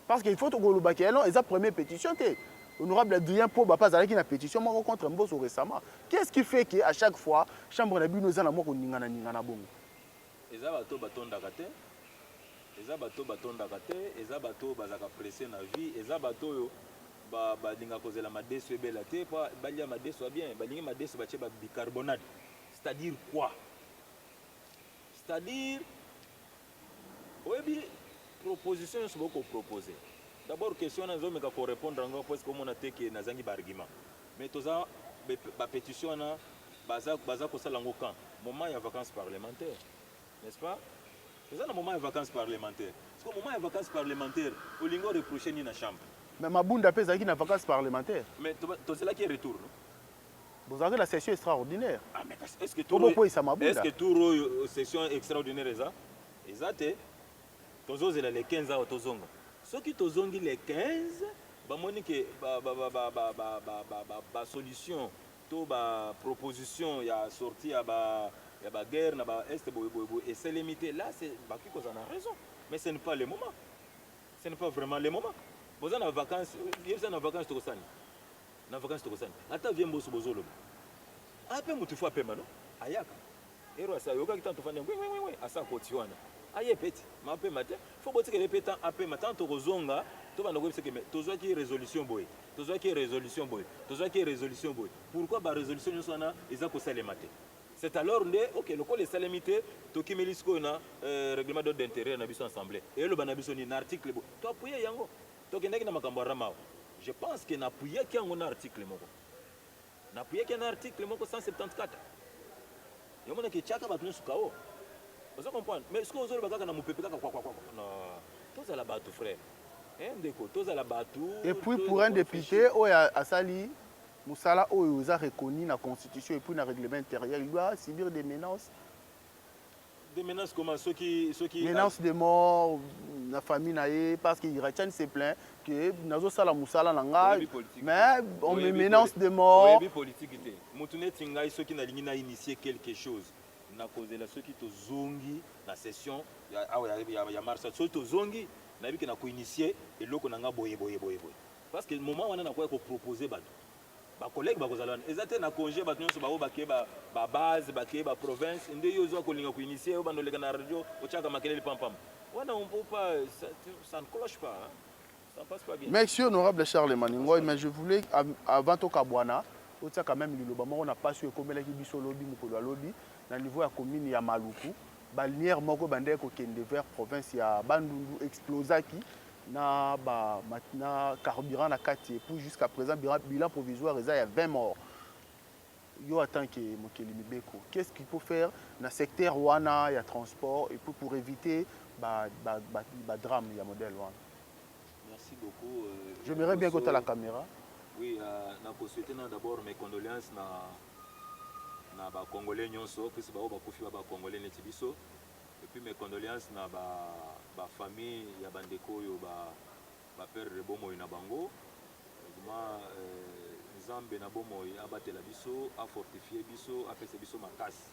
Parce qu'il faut que le bac non, eza première pétition te. Honorable Adrien Poba pas avec une pétition moko contre Mbosso récemment. Qu'est-ce qui fait que à chaque fois chambre na bino eza na moko ningana bongo? Eza bato batondaka te. Eza bato batondaka te, eza bato bazaka pressé na vie, eza bato yo balinga kozela madeso ebela te, pa balia madeso bien, balingi madeso batie ba bicarbonate. C'est-à-dire quoi? C'est-à-dire oyebi proposition yo soboko proposer. D'abord question na zo meka ko répondre ngo parce que on a te que nazangi ba argument. Mais toza ba pétition na baza ko sala ngo quand moment ya vacances parlementaires. N'est-ce pas? C'est un moment de vacances parlementaires. Parce qu'au moment de vacances parlementaires, au lingo reproché ni na chambre. Mais Mabunda pèse avec une vacances parlementaires. Mais c'est là qui retourne. Vous avez la session extraordinaire. Ah mais est-ce que tout session extraordinaire est exact? Tozo c'est les 15 ans tozonga. Ceux qui tozongi les 15, ba moni que ba solution, to ba proposition ya sortie ya ba il y a la guerre, et c'est limité. Là, c'est Baki qui a raison. Mais ce n'est pas le moment. Ce n'est pas vraiment le moment. Vous êtes en vacances, vous êtes en vacances, vous êtes en vacances. Attends, viens, vous êtes en vacances. Vous êtes en vacances. Ayaka. Et vous êtes en vacances. Oui. À ça, vous êtes en vacances. Aïe, petit. Ma paix matin. Il faut que vous répétez un peu matin. Tu vas tu as une résolution boy. Tu as une résolution boy. Tu as une résolution boy. Pourquoi la résolution est là? Ils ont posé les matins. C'est alors que le col est salamité, tu as un règlement d'ordre d'intérêt dans l'Assemblée. Et le banabiso ni un article. Tu as appuyé yango. Tu as appuyé. Je pense que tu as appuyé un article. Tu as appuyé un article 174. Il y a qui tchaka battu sur KO. Vous comprenez? Mais ce que vous avez dit, c'est que non, tous à la batte, frère. Et puis pour un député, à Sali, Moussala a reconnu la Constitution et puis le règlement intérieur, il doit subir des menaces. Des menaces comment? Ceux qui menaces de mort, la famille, parce qu'il retient ses plaintes que Nazo Sala Moussala Nanga, mais on me menace de mort. Oui, politique. Moutounet Tingaï, ceux qui n'ont initié quelque chose. Na cause de ceux qui te zongi la session, il y a Marsa, ceux qui te zongi, na bi que na ko initié et l'autre nanga boye. Parce que le moment où on a quoi proposer ba collègue ba kozalana, ezate na congé ba nyonso ba obake ba base, ba ke ba province, ndé yo zo ko linga ko initié ba ndoleka na radio, o chaka makelele pam. Wana on peut pas, ça ne cloche pas. Hein? Ça passe pas bien. Monsieur honorable Charles Maningoy, mais je voulais avant to kabwana, o tia quand même liloba on n'a pas su comme ki biso lobby mukolo lobby na niveau ya commune ya Maluku, balinière moko bande ko kende vers province ya Bandundu explosaki na carburant na kati pour jusqu'à présent bilan provisoire il y a 20 morts. Yo attend que mokeli mibeko. Qu'est-ce qu'il faut faire dans secteur wana ya transport et pour éviter drame ya modèle wana. Merci beaucoup. J'aimerais bien que tu as la caméra. Oui, je souhaite d'abord mes condoléances na ba Congolais nyonso, puis ba kufi ba Congolais neti biso. Et puis mes condoléances na ba famille ya bandeko yo ba père Rebomo na bango. Vraiment Nzambe na bomo abatela biso, a fortifier biso, a pesa biso makasi.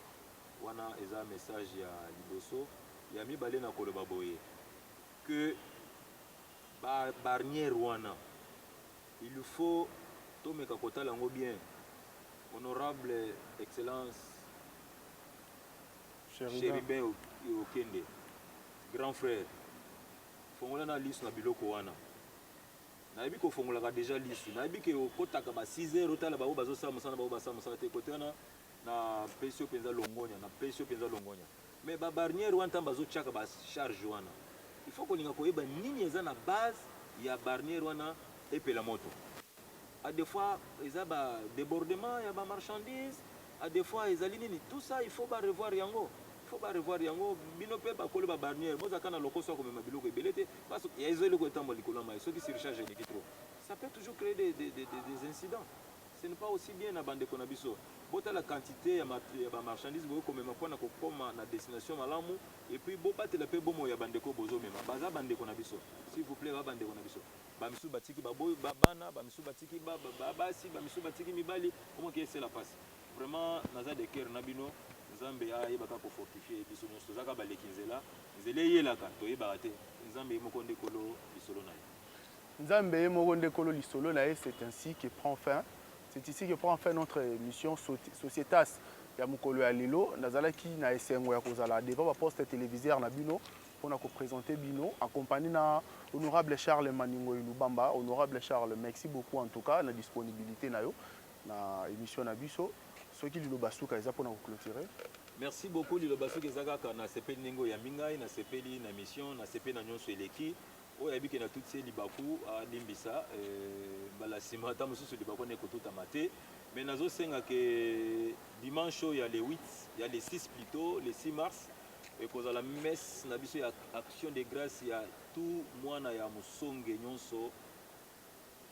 Wana eza message ya liboso ya mibale na koloba boye que barnière wana il faut tomeka kotala ngo bien. Honorable Excellence Chéribin Okende, grand frère, fongola na liste na biloko wana. Nayebi ko fongola déjà liste. Nayebi ke okotaka ba 6 heures otala ba bazo sa musana ba basa musana te côté na pesio penza longonya. Mais ba barnière wana bazo chaka ba charge wana. Il faut ko linga ko yeba nini eza na base ya barnière wana epela moto. À des fois, il y a des débordements, il y a des marchandises. À des fois, il y a des tout ça, il faut pas revoir yango. Il faut pas revoir yango. Bino pe ba kolo ba barnière. Moi, ça quand on a loco soit comme ma biloko belete. Parce qu'il y a des gens qui sont en train de ceux qui se rechargent trop. ça peut toujours créer des incidents. Ce n'est pas aussi bien na bande konabiso. Bota la quantité ya marchandise boyo comme mapona ko koma na destination malamu et puis bo batela pe bomo ya bande ko bozo mema. Baza bande konabiso. S'il vous plaît ba bande konabiso. Ba misu batiki ba boy ba bana, ba misu batiki ba basi, ba misu batiki mibali, comment que c'est la passe. Vraiment naza de cœur nabino Nzambe ayebaka ko fortifier biso nyonso zaka balekinzela. Nzele yelaka to yebaka te. Nzambe moko ndekolo lisolo na ye. Nzambe moko ndekolo lisolo na ye, c'est ainsi que prend fin. C'est ici que prend fin notre émission Sociétas ya mukolo ya lelo. Nazalaki na esengo ya kozala devant poste téléviseur na bino pour na présenter bino accompagné na honorable Charles Maningo Lubamba. Honorable Charles, merci beaucoup en tout cas la disponibilité na yo na émission na biso. Ce qui lilo basuka eza pour na clôturer. Merci beaucoup lilo basuka ezaka na sepeli ningo ya mingai na sepeli na mission na sepeli na nyonso eleki. Oyo yabiki na toutes ces libaku à limbisa bala sima ta mususu libaku ne kotuta mate mais nazo senga que dimanche il y a les 8 il y a les 6 plutôt les 6 mars et cause la messe na biso ya action de grâce ya tout mwana ya musonge nyonso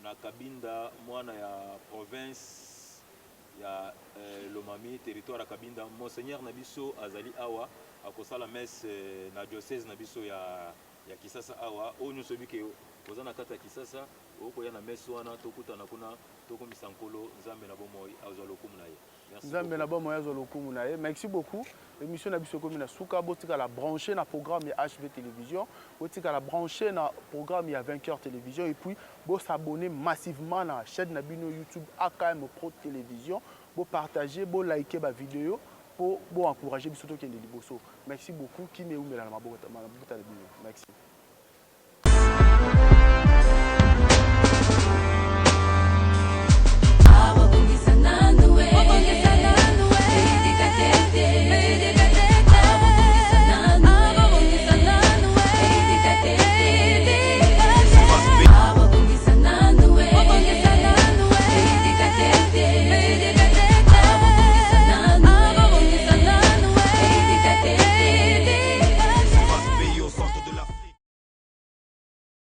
na Kabinda mwana ya province ya Lomami territoire ya Kabinda monseigneur na biso azali awa akosala messe na diocèse na biso ya Kisasa awa o nyonso bike ozana kata Kisasa oko ya na messe wana tokutana kuna tokomisa nkolo Nzambe na bomoi azwa lokumu na ye. Merci. Nzambe na bomoi azwa lokumu na ye. Merci beaucoup. Émission na biso komi na suka botika la brancher na programme ya HV télévision, botika la brancher na programme ya Vainqueur télévision et puis bo s'abonner massivement na chaîne na bino YouTube AKM Pro télévision, bo partager, bo liker ba vidéo pour encourager biso to kende liboso. Merci beaucoup qui me umela na mabota na bino. Merci.